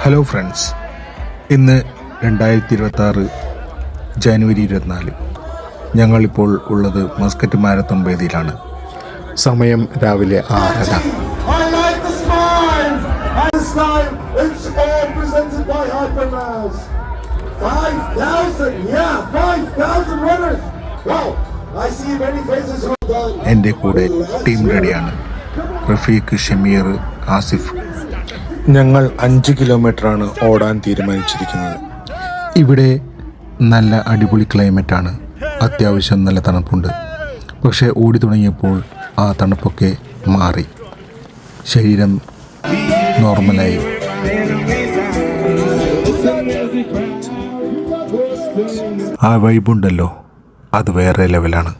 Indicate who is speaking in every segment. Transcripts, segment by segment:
Speaker 1: Hello friends, ഇന്ന് 2026 ജനുവരി 24. ഞങ്ങളിപ്പോൾ ഉള്ളത് മസ്കറ്റ് മാരത്തോൺ വേദിയിലാണ്. സമയം രാവിലെ 6:30. എൻ്റെ കൂടെ ടീം റെഡിയാണ്. റഫീഖ്, ഷമീർ, ആസിഫ്. ഞങ്ങൾ 5 കിലോമീറ്ററാണ് ഓടാൻ തീരുമാനിച്ചിരിക്കുന്നത്. ഇവിടെ നല്ല അടിപൊളി ക്ലൈമറ്റാണ്, അത്യാവശ്യം നല്ല തണുപ്പുണ്ട്. പക്ഷേ ഓടി തുടങ്ങിയപ്പോൾ ആ തണുപ്പൊക്കെ മാറി, ശരീരം നോർമലായി. ആ വൈബുണ്ടല്ലോ, അത് വേറെ ലെവലാണ്.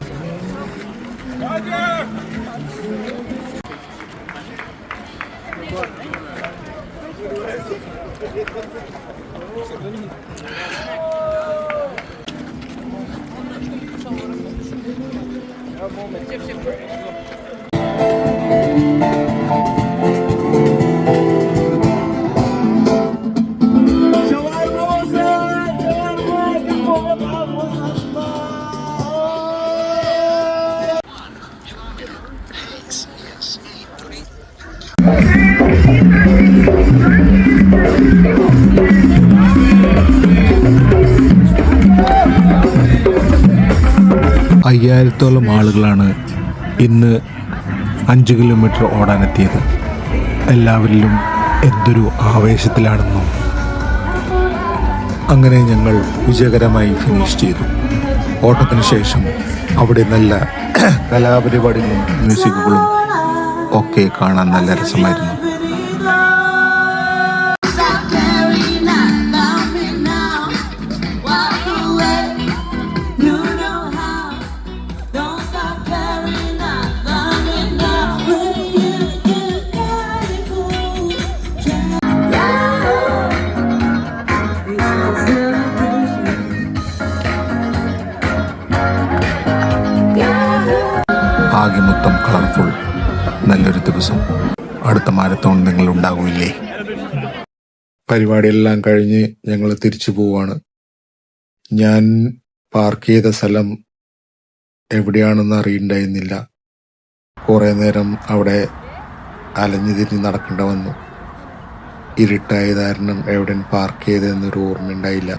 Speaker 1: അയ്യായിരത്തോളം ആളുകളാണ് ഇന്ന് 5 കിലോമീറ്റർ ഓടാനെത്തിയത്. എല്ലാവരിലും എന്തൊരു ആവേശത്തിലാണെന്നോ. അങ്ങനെ ഞങ്ങൾ വിജയകരമായി ഫിനിഷ് ചെയ്തു. ഓട്ടത്തിന് ശേഷം അവിടെ നല്ല കലാപരിപാടികളും മ്യൂസിക്കുകളും ഒക്കെ കാണാൻ നല്ല രസമായിരുന്നു. ആകെ മൊത്തം കളർഫുൾ, നല്ലൊരു ദിവസം. അടുത്ത മാരത്തോൺ നിങ്ങൾ ഉണ്ടാകില്ലേ? പരിപാടിയെല്ലാം കഴിഞ്ഞ് ഞങ്ങൾ തിരിച്ചു പോവാണ്. ഞാൻ പാർക്ക് ചെയ്ത സ്ഥലം എവിടെയാണെന്ന് അറിയണ്ടായിരുന്നില്ല. കുറേ നേരം അവിടെ അലഞ്ഞു തിരിഞ്ഞ് നടക്കേണ്ട വന്നു. ഇരുട്ടായ കാരണം എവിടെ പാർക്ക് ചെയ്തതെന്നൊരു ഓർമ്മ ഉണ്ടായില്ല.